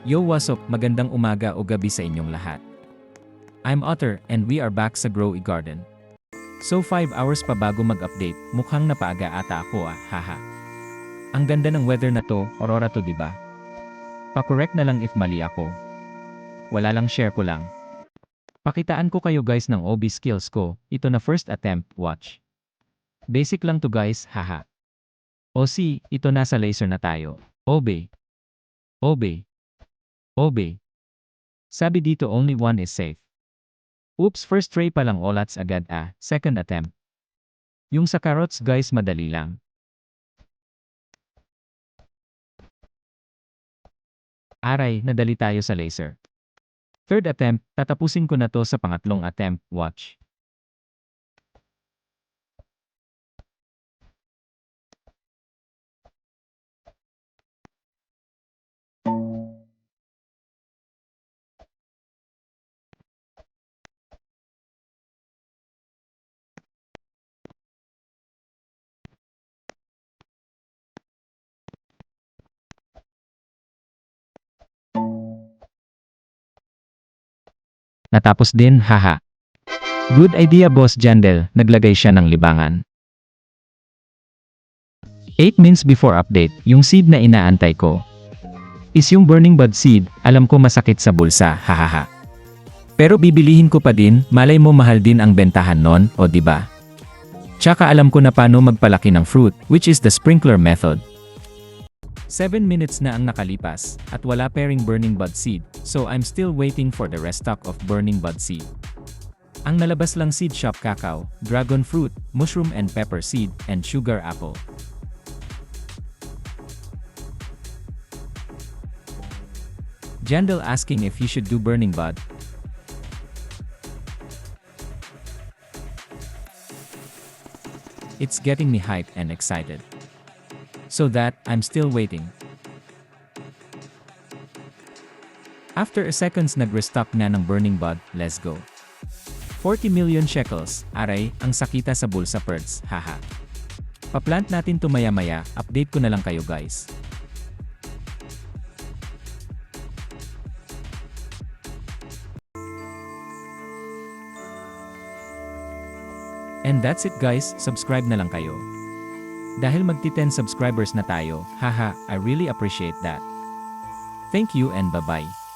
Yo, what's up? Magandang umaga o gabi sa inyong lahat. I'm Otter and we are back sa Grow Garden. So 5 hours pa bago mag-update, mukhang napaaga ata ako haha. Ang ganda ng weather na to, Aurora to diba? Pa-correct na lang if mali ako. Wala lang, share ko lang. Pakitaan ko kayo guys ng OB skills ko, ito na first attempt, watch. Basic lang to guys, haha. O see, ito nasa laser na tayo. OB. OB. OB. Sabi dito only one is safe. Oops, first try pa lang olats agad second attempt. Yung sa carrots guys madali lang. Aray, nadali tayo sa laser. Third attempt, tatapusin ko na to sa pangatlong attempt, watch. Natapos din, haha. Good idea Boss Jandel, naglagay siya ng libangan. 8 minutes before update, yung seed na inaantay ko is yung burning bud seed, alam ko masakit sa bulsa, hahaha. Pero bibilihin ko pa din, malay mo mahal din ang bentahan nun, o diba? Tsaka alam ko na paano magpalaki ng fruit, which is the sprinkler method. 7 minutes na ang nakalipas, at wala pairing burning bud seed, so I'm still waiting for the restock of burning bud seed. Ang nalabas lang seed shop cacao, dragon fruit, mushroom and pepper seed, and sugar apple. Jandel asking if you should do burning bud. It's getting me hyped and excited. So that, I'm still waiting. After a seconds nag-restock na ng burning bud, let's go. 40 million shekels, aray, ang sakita sa bulsa perds, haha. Pa-plant natin to maya-maya, update ko na lang kayo guys. And that's it guys, subscribe na lang kayo. Dahil magti-10 subscribers na tayo, haha, I really appreciate that. Thank you and bye-bye.